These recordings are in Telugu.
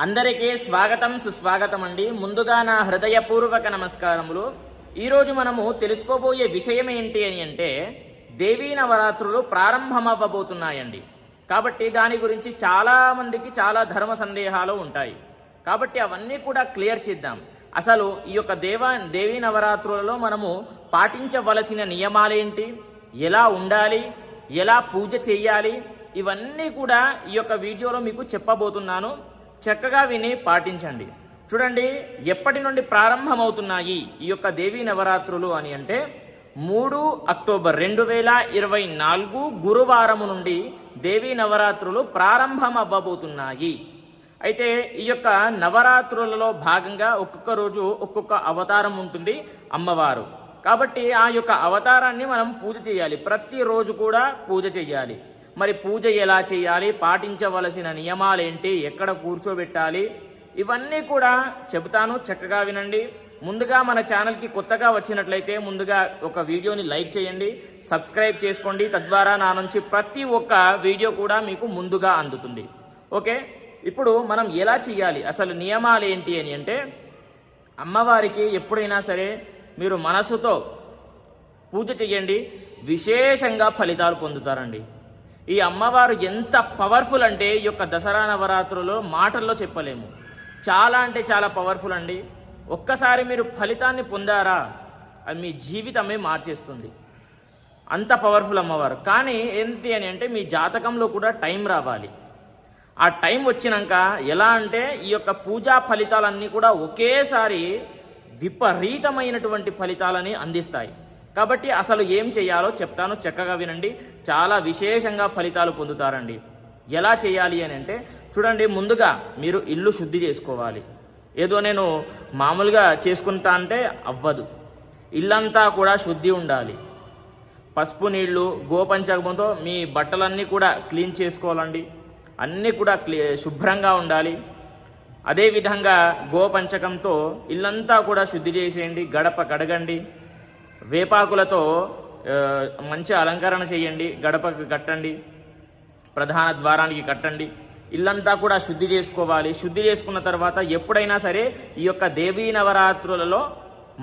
అందరికీ స్వాగతం సుస్వాగతం అండి. ముందుగా నా హృదయపూర్వక నమస్కారములు. ఈరోజు మనము తెలుసుకోబోయే విషయం ఏంటి అని అంటే దేవీ నవరాత్రులు ప్రారంభమవ్వబోతున్నాయండి. కాబట్టి దాని గురించి చాలా మందికి చాలా ధర్మ సందేహాలు ఉంటాయి. కాబట్టి అవన్నీ కూడా క్లియర్ చేద్దాం. అసలు ఈ యొక్క దేవీ నవరాత్రులలో మనము పాటించవలసిన నియమాలేంటి, ఎలా ఉండాలి, ఎలా పూజ చేయాలి, ఇవన్నీ కూడా ఈ యొక్క వీడియోలో మీకు చెప్పబోతున్నాను. చక్కగా విని పాటించండి. చూడండి, ఎప్పటి నుండి ప్రారంభమవుతున్నాయి ఈ యొక్క దేవీ నవరాత్రులు అని అంటే 3 అక్టోబర్ 2024 గురువారము నుండి దేవీ నవరాత్రులు ప్రారంభమవ్వబోతున్నాయి. అయితే ఈ యొక్క నవరాత్రులలో భాగంగా ఒక్కొక్క రోజు ఒక్కొక్క అవతారం ఉంటుంది అమ్మవారు. కాబట్టి ఆ యొక్క అవతారాన్ని మనం పూజ చేయాలి. ప్రతిరోజు కూడా పూజ చేయాలి. మరి పూజ ఎలా చేయాలి, పాటించవలసిన నియమాలేంటి, ఎక్కడ కూర్చోబెట్టాలి, ఇవన్నీ కూడా చెబుతాను. చక్కగా వినండి. ముందుగా మన ఛానల్కి కొత్తగా వచ్చినట్లయితే ముందుగా ఒక వీడియోని లైక్ చేయండి, సబ్స్క్రైబ్ చేసుకోండి. తద్వారా నా నుంచి ప్రతి ఒక్క వీడియో కూడా మీకు ముందుగా అందుతుంది. ఓకే, ఇప్పుడు మనం ఎలా చేయాలి, అసలు నియమాలు ఏంటి అని అంటే అమ్మవారికి ఎప్పుడైనా సరే మీరు మనసుతో పూజ చేయండి, విశేషంగా ఫలితాలు పొందుతారండి. ఈ అమ్మవారు ఎంత పవర్ఫుల్ అంటే ఈ యొక్క దసరా నవరాత్రులు మాటల్లో చెప్పలేము. చాలా అంటే చాలా పవర్ఫుల్ అండి. ఒక్కసారి మీరు ఫలితాన్ని పొందారా అది మీ జీవితమే మార్చేస్తుంది. అంత పవర్ఫుల్ అమ్మవారు. కానీ ఏంటి అని అంటే మీ జాతకంలో కూడా టైం రావాలి. ఆ టైం వచ్చినాక ఎలా అంటే ఈ యొక్క పూజా ఫలితాలన్నీ కూడా ఒకేసారి విపరీతమైనటువంటి ఫలితాలని అందిస్తాయి. కాబట్టి అసలు ఏం చేయాలో చెప్తాను, చక్కగా వినండి. చాలా విశేషంగా ఫలితాలు పొందుతారండి. ఎలా చేయాలి అని అంటే చూడండి, ముందుగా మీరు ఇల్లు శుద్ధి చేసుకోవాలి. ఏదో నేను మామూలుగా చేసుకుంటా అంటే అవ్వదు. ఇల్లంతా కూడా శుద్ధి ఉండాలి. పసుపు నీళ్లు, గోపంచకంతో మీ బట్టలన్నీ కూడా క్లీన్ చేసుకోవాలండి. అన్నీ కూడా శుభ్రంగా ఉండాలి. అదేవిధంగా గోపంచకంతో ఇల్లంతా కూడా శుద్ధి చేసేయండి. గడప కడగండి. వేపాకులతో మంచి అలంకరణ చేయండి. గడపకు కట్టండి, ప్రధాన ద్వారానికి కట్టండి. ఇల్లంతా కూడా శుద్ధి చేసుకోవాలి. శుద్ధి చేసుకున్న తర్వాత ఎప్పుడైనా సరే ఈ యొక్క దేవీ నవరాత్రులలో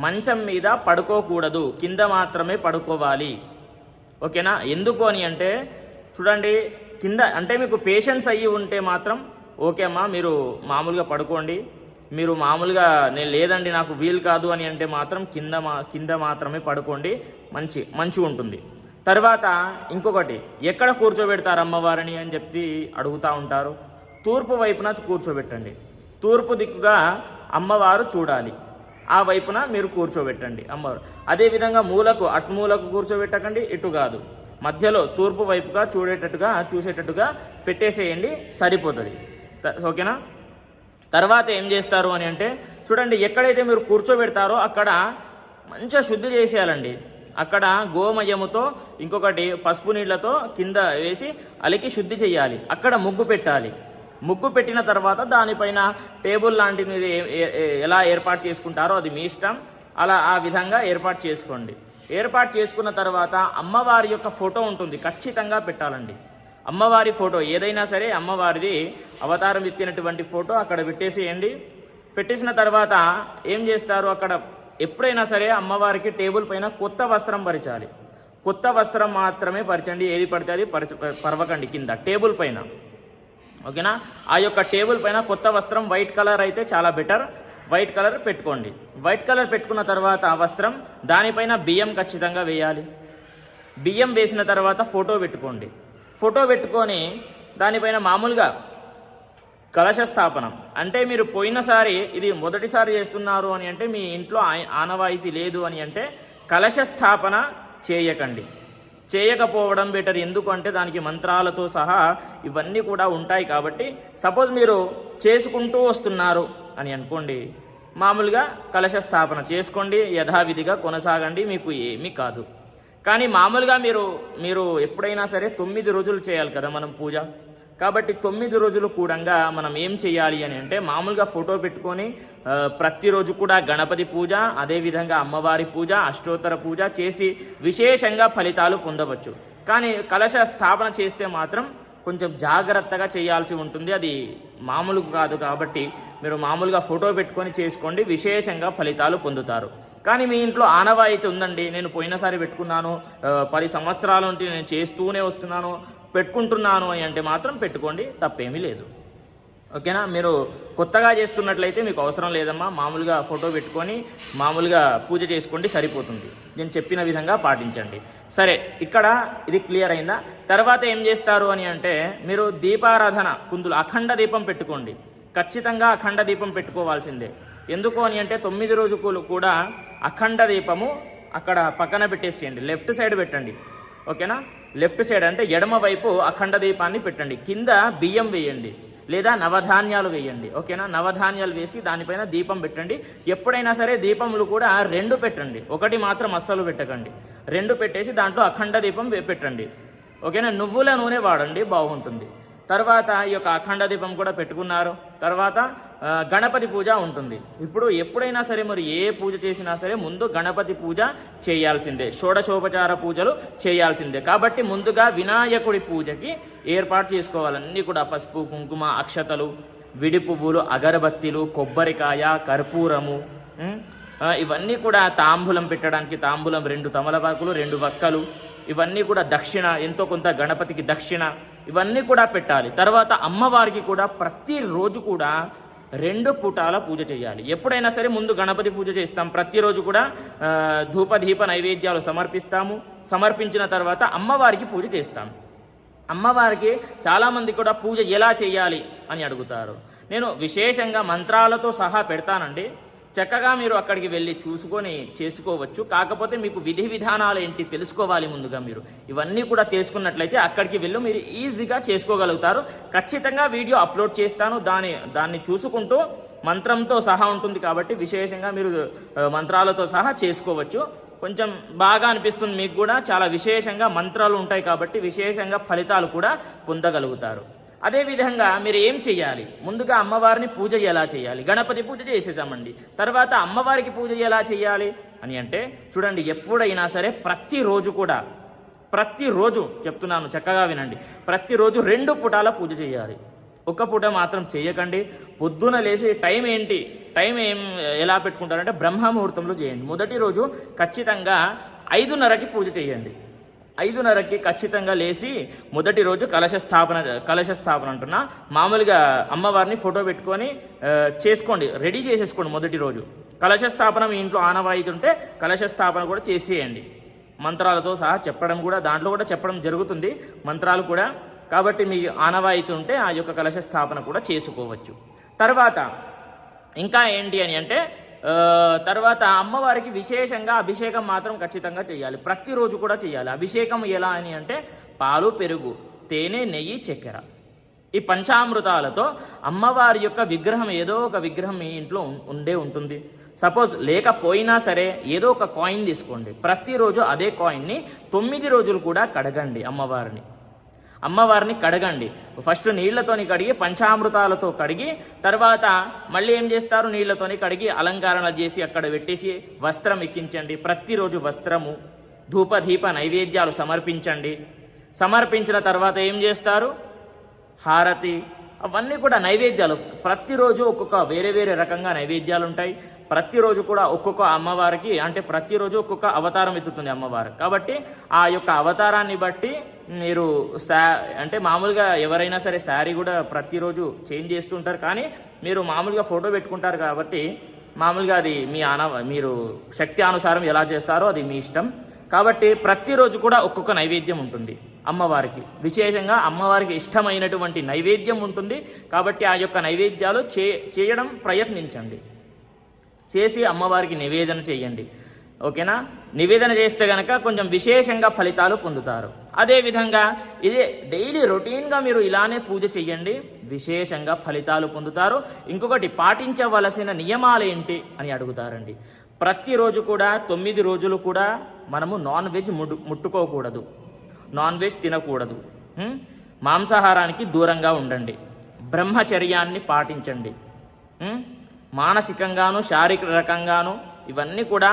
మంచం మీద పడుకోకూడదు, కింద మాత్రమే పడుకోవాలి. ఓకేనా? ఎందుకు అని అంటే చూడండి, కింద అంటే మీకు పేషెన్స్ అయ్యి ఉంటే మాత్రం ఓకే అమ్మా, మీరు మామూలుగా పడుకోండి. మీరు మామూలుగా నేను లేదండి నాకు వీలు కాదు అని అంటే మాత్రం కింద మాత్రమే పడుకోండి, మంచిగా ఉంటుంది. తర్వాత ఇంకొకటి, ఎక్కడ కూర్చోబెడతారు అమ్మవారిని అని చెప్పి అడుగుతూ ఉంటారు. తూర్పు వైపున కూర్చోబెట్టండి. తూర్పు దిక్కుగా అమ్మవారు చూడాలి. ఆ వైపున మీరు కూర్చోబెట్టండి అమ్మవారు. అదేవిధంగా అటు మూలకు కూర్చోబెట్టకండి, ఇటు కాదు, మధ్యలో తూర్పు వైపుగా చూసేటట్టుగా పెట్టేసేయండి, సరిపోతుంది. ఓకేనా? తర్వాత ఏం చేస్తారు అని అంటే చూడండి, ఎక్కడైతే మీరు కూర్చోబెడతారో అక్కడ మంచిగా శుద్ధి చేసేయాలండి. అక్కడ గోమయముతో ఇంకొకటి పసుపు నీళ్లతో కింద వేసి అలికి శుద్ధి చేయాలి. అక్కడ ముగ్గు పెట్టాలి. ముగ్గు పెట్టిన తర్వాత దానిపైన టేబుల్ లాంటిది ఎలా ఏర్పాటు చేసుకుంటారో అది మీ ఇష్టం. ఆ విధంగా ఏర్పాటు చేసుకోండి. ఏర్పాటు చేసుకున్న తర్వాత అమ్మవారి యొక్క ఫోటో ఉంటుంది, ఖచ్చితంగా పెట్టాలండి. అమ్మవారి ఫోటో ఏదైనా సరే అమ్మవారిది అవతారం ఎత్తినటువంటి ఫోటో అక్కడ పెట్టేసేయండి. పెట్టేసిన తర్వాత ఏం చేస్తారు, అక్కడ ఎప్పుడైనా సరే అమ్మవారికి టేబుల్ పైన కొత్త వస్త్రం పరిచాలి. కొత్త వస్త్రం మాత్రమే పరిచండి, ఏది పడితే అది పరవకండి కింద టేబుల్ పైన. ఓకేనా? ఆ యొక్క టేబుల్ పైన కొత్త వస్త్రం వైట్ కలర్ అయితే చాలా బెటర్, వైట్ కలర్ పెట్టుకోండి. వైట్ కలర్ పెట్టుకున్న తర్వాత ఆ వస్త్రం దానిపైన బియ్యం ఖచ్చితంగా వేయాలి. బియ్యం వేసిన తర్వాత ఫోటో పెట్టుకోండి. ఫోటో పెట్టుకొని దానిపైన మామూలుగా కలశ స్థాపన, అంటే మీరు పోయినసారి ఇది మొదటిసారి చేస్తున్నారు అని అంటే మీ ఇంట్లో ఆనవాయితీ లేదు అని అంటే కలశ స్థాపన చేయకపోవడం బెటర్. ఎందుకు అంటే దానికి మంత్రాలతో సహా ఇవన్నీ కూడా ఉంటాయి. కాబట్టి సపోజ్ మీరు చేసుకుంటూ వస్తున్నారు అని అనుకోండి, మామూలుగా కలశ స్థాపన చేసుకోండి, యథావిధిగా కొనసాగండి, మీకు ఏమీ కాదు. కానీ మామూలుగా మీరు ఎప్పుడైనా సరే 9 రోజులు చేయాలి కదా మనం పూజ. కాబట్టి 9 రోజులు కూడా మనం ఏం చేయాలి అని అంటే మామూలుగా ఫోటో పెట్టుకొని ప్రతిరోజు కూడా గణపతి పూజ, అదేవిధంగా అమ్మవారి పూజ, అష్టోత్తర పూజ చేసి విశేషంగా ఫలితాలు పొందవచ్చు. కానీ కలశ స్థాపన చేస్తే మాత్రం కొంచెం జాగ్రత్తగా చేయాల్సి ఉంటుంది. అది మామూలు కాదు కాబట్టి మీరు మామూలుగా ఫోటో పెట్టుకొని చేసుకోండి, విశేషంగా ఫలితాలు పొందుతారు. కానీ మీ ఇంట్లో ఆనవాయితీ ఉందండి, నేను పోయినసారి పెట్టుకున్నాను, 10 సంవత్సరాల నుండి నేను చేస్తూనే వస్తున్నాను, పెట్టుకుంటున్నాను అని అంటే మాత్రం పెట్టుకోండి, తప్పేమీ లేదు. ఓకేనా? మీరు కొత్తగా చేస్తున్నట్లయితే మీకు అవసరం లేదమ్మా, మామూలుగా ఫోటో పెట్టుకొని మామూలుగా పూజ చేసుకోండి, సరిపోతుంది. నేను చెప్పిన విధంగా పాటించండి. సరే, ఇక్కడ ఇది క్లియర్ అయిందా? తర్వాత ఏం చేస్తారు అని అంటే, మీరు దీపారాధన కుందులు అఖండ దీపం పెట్టుకోండి. ఖచ్చితంగా అఖండ దీపం పెట్టుకోవాల్సిందే. ఎందుకు అని అంటే 9 రోజులు కూడా అఖండ దీపము అక్కడ పక్కన పెట్టేసేయండి, లెఫ్ట్ సైడ్ పెట్టండి. ఓకేనా? లెఫ్ట్ సైడ్ అంటే ఎడమ వైపు అఖండ దీపాన్ని పెట్టండి, కింద బియ్యం వేయండి లేదా నవధాన్యాలు వేయండి. ఓకేనా? నవధాన్యాలు వేసి దానిపైన దీపం పెట్టండి. ఎప్పుడైనా సరే దీపములు కూడా 2 పెట్టండి, 1 మాత్రం అస్సలు పెట్టకండి. 2 పెట్టేసి దాంట్లో అఖండ దీపం పెట్టండి. ఓకేనా? నువ్వుల నూనె వాడండి, బాగుంటుంది. తర్వాత ఈ యొక్క అఖండ దీపం కూడా పెట్టుకున్నారు. తర్వాత గణపతి పూజ ఉంటుంది. ఇప్పుడు ఎప్పుడైనా సరే మరి ఏ పూజ చేసినా సరే ముందు గణపతి పూజ చేయాల్సిందే, షోడశోపచార పూజలు చేయాల్సిందే. కాబట్టి ముందుగా వినాయకుడి పూజకి ఏర్పాటు చేసుకోవాలి. అన్నీ కూడా పసుపు, కుంకుమ, అక్షతలు, విడి పువ్వులు, అగరబత్తీలు, కొబ్బరికాయ, కర్పూరము, ఇవన్నీ కూడా తాంబూలం పెట్టడానికి తాంబూలం, 2 తమలపాకులు, 2 వక్కలు, ఇవన్నీ కూడా దక్షిణ, ఎంతో కొంత గణపతికి దక్షిణ, ఇవన్నీ కూడా పెట్టాలి. తర్వాత అమ్మవారికి కూడా ప్రతిరోజు కూడా 2 పూటాల పూజ చేయాలి. ఎప్పుడైనా సరే ముందు గణపతి పూజ చేస్తాం, ప్రతిరోజు కూడా ధూపదీప నైవేద్యాలు సమర్పిస్తాము. సమర్పించిన తర్వాత అమ్మవారికి పూజ చేస్తాం. అమ్మవారికి చాలామంది కూడా పూజ ఎలా చేయాలి అని అడుగుతారు. నేను విశేషంగా మంత్రాలతో సహా పెడతానండి, చక్కగా మీరు అక్కడికి వెళ్ళి చూసుకొని చేసుకోవచ్చు. కాకపోతే మీకు విధి విధానాలు ఏంటి తెలుసుకోవాలి ముందుగా. మీరు ఇవన్నీ కూడా తెలుసుకున్నట్లయితే అక్కడికి వెళ్ళి మీరు ఈజీగా చేసుకోగలుగుతారు. ఖచ్చితంగా వీడియో అప్లోడ్ చేస్తాను, దాన్ని చూసుకుంటూ మంత్రంతో సహా ఉంటుంది కాబట్టి విశేషంగా మీరు మంత్రాలతో సహా చేసుకోవచ్చు. కొంచెం బాగా అనిపిస్తుంది మీకు కూడా, చాలా విశేషంగా మంత్రాలు ఉంటాయి కాబట్టి విశేషంగా ఫలితాలు కూడా పొందగలుగుతారు. అదేవిధంగా మీరు ఏం చేయాలి, ముందుగా అమ్మవారిని పూజ ఎలా చేయాలి, గణపతి పూజ చేసేసామండి. తర్వాత అమ్మవారికి పూజ ఎలా చేయాలి అని అంటే చూడండి, ఎప్పుడైనా సరే ప్రతిరోజు చెప్తున్నాను, చక్కగా వినండి, ప్రతిరోజు 2 పూటాల పూజ చేయాలి. 1 పూట మాత్రం చేయకండి. పొద్దున లేచి టైం ఎలా పెట్టుకుంటారంటే బ్రహ్మముహూర్తంలో చేయండి. మొదటి రోజు ఖచ్చితంగా 5:30కి పూజ చేయండి. 5:30కి ఖచ్చితంగా లేచి మొదటి రోజు కలశ స్థాపన అంటున్నా, మామూలుగా అమ్మవారిని ఫోటో పెట్టుకొని చేసుకోండి, రెడీ చేసేసుకోండి. మొదటి రోజు కలశ స్థాపన మీ ఇంట్లో ఆనవాయితీ ఉంటే కలశ స్థాపన కూడా చేసేయండి, మంత్రాలతో సహా చెప్పడం కూడా దాంట్లో కూడా చెప్పడం జరుగుతుంది మంత్రాలు కూడా. కాబట్టి మీ ఆనవాయితీ ఉంటే ఆ యొక్క కలశ స్థాపన కూడా చేసుకోవచ్చు. తర్వాత ఇంకా ఏంటి అని అంటే తర్వాత అమ్మవారికి విశేషంగా అభిషేకం మాత్రం ఖచ్చితంగా చేయాలి, ప్రతిరోజు కూడా చేయాలి. అభిషేకం ఎలా అని అంటే పాలు, పెరుగు, తేనె, నెయ్యి, చక్కెర, ఈ పంచామృతాలతో అమ్మవారి యొక్క విగ్రహం, ఏదో ఒక విగ్రహం మీ ఇంట్లో ఉంటుంది. సపోజ్ లేకపోయినా సరే ఏదో ఒక కాయిన్ తీసుకోండి, ప్రతిరోజు అదే కాయిన్ని 9 రోజులు కూడా కడగండి. అమ్మవారిని కడగండి. ఫస్ట్ నీళ్లతోని కడిగి పంచామృతాలతో కడిగి తర్వాత మళ్ళీ ఏం చేస్తారు, నీళ్లతోని కడిగి అలంకరణ చేసి అక్కడ పెట్టేసి వస్త్రం ఎక్కించండి. ప్రతిరోజు వస్త్రము, ధూపదీప నైవేద్యాలు సమర్పించండి. సమర్పించిన తర్వాత ఏం చేస్తారు, హారతి, అవన్నీ కూడా నైవేద్యాలు. ప్రతిరోజు ఒక్కొక్క వేరే రకంగా నైవేద్యాలు ఉంటాయి. ప్రతిరోజు కూడా ఒక్కొక్క అమ్మవారికి అంటే ప్రతిరోజు ఒక్కొక్క అవతారం ఎత్తుతుంది అమ్మవారు. కాబట్టి ఆ యొక్క అవతారాన్ని బట్టి మీరు అంటే మామూలుగా ఎవరైనా సరే శారీ కూడా ప్రతిరోజు చేంజ్ చేస్తుంటారు, కానీ మీరు మామూలుగా ఫోటో పెట్టుకుంటారు కాబట్టి మామూలుగా అది మీరు శక్తి అనుసారం ఎలా చేస్తారో అది మీ ఇష్టం. కాబట్టి ప్రతిరోజు కూడా ఒక్కొక్క నైవేద్యం ఉంటుంది అమ్మవారికి. విశేషంగా అమ్మవారికి ఇష్టమైనటువంటి నైవేద్యం ఉంటుంది కాబట్టి ఆ యొక్క నైవేద్యాలు చేయడం ప్రయత్నించండి, చేసి అమ్మవారికి నివేదన చేయండి. ఓకేనా? నివేదన చేస్తే కనుక కొంచెం విశేషంగా ఫలితాలు పొందుతారు. అదేవిధంగా ఇదే డైలీ రొటీన్గా మీరు ఇలానే పూజ చేయండి, విశేషంగా ఫలితాలు పొందుతారు. ఇంకొకటి పాటించవలసిన నియమాలు ఏంటి అని అడుగుతారండి. ప్రతిరోజు కూడా 9 రోజులు కూడా మనము నాన్ వెజ్ ముట్టుకోకూడదు, నాన్ వెజ్ తినకూడదు, మాంసాహారానికి దూరంగా ఉండండి, బ్రహ్మచర్యాన్ని పాటించండి. మానసికంగాను శారీరకంగాను ఇవన్నీ కూడా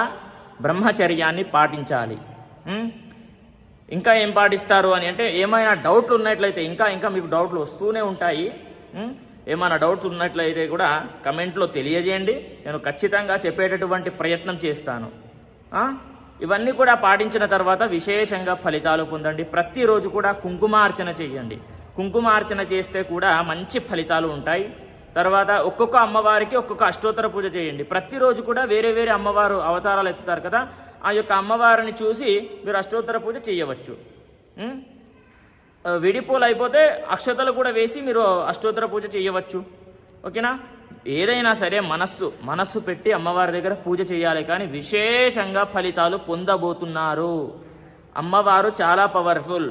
బ్రహ్మచర్యాన్ని పాటించాలి. ఇంకా ఏం పాటిస్తారు అని అంటే ఏమైనా డౌట్లు ఉన్నట్లయితే ఇంకా మీకు డౌట్లు వస్తూనే ఉంటాయి. ఏమైనా డౌట్స్ ఉన్నట్లయితే కూడా కమెంట్లో తెలియజేయండి, నేను ఖచ్చితంగా చెప్పేటటువంటి ప్రయత్నం చేస్తాను. ఇవన్నీ కూడా పాటించిన తర్వాత విశేషంగా ఫలితాలు పొందండి. ప్రతిరోజు కూడా కుంకుమార్చన చేయండి. కుంకుమార్చన చేస్తే కూడా మంచి ఫలితాలు ఉంటాయి. తర్వాత ఒక్కొక్క అమ్మవారికి ఒక్కొక్క అష్టోత్తర పూజ చేయండి. ప్రతిరోజు కూడా వేరే వేరే అమ్మవారు అవతారాలు ఎత్తుతారు కదా, ఆ యొక్క అమ్మవారిని చూసి మీరు అష్టోత్తర పూజ చేయవచ్చు. విడిపోలు అయిపోతే అక్షతలు కూడా వేసి మీరు అష్టోత్తర పూజ చేయవచ్చు. ఓకేనా? ఏదైనా సరే మనస్సు పెట్టి అమ్మవారి దగ్గర పూజ చేయాలి, కానీ విశేషంగా ఫలితాలు పొందబోతున్నారు. అమ్మవారు చాలా పవర్ఫుల్.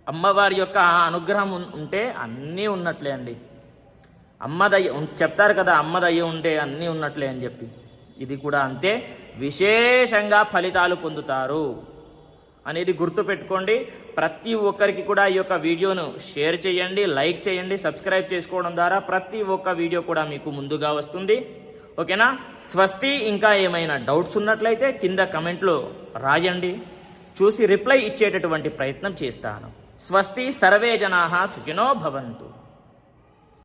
అమ్మవారి యొక్క అనుగ్రహం ఉంటే అన్నీ ఉన్నట్లే అండి. అమ్మదయ్య చెప్తారు కదా, అమ్మదయ్య ఉంటే అన్నీ ఉన్నట్లే అని చెప్పి. ఇది కూడా అంతే, విశేషంగా ఫలితాలు పొందుతారు అనేది గుర్తుపెట్టుకోండి. ప్రతి ఒక్కరికి కూడా ఈ యొక్క వీడియోను షేర్ చేయండి, లైక్ చేయండి, సబ్స్క్రైబ్ చేసుకోవడం ద్వారా ప్రతి ఒక్క వీడియో కూడా మీకు ముందుగా వస్తుంది. ఓకేనా? స్వస్తి. ఇంకా ఏమైనా డౌట్స్ ఉన్నట్లయితే కింద కమెంట్లో రాయండి, చూసి రిప్లై ఇచ్చేటటువంటి ప్రయత్నం చేస్తాను. స్వస్తి. సర్వే జనాః సుఖినో భవంతు.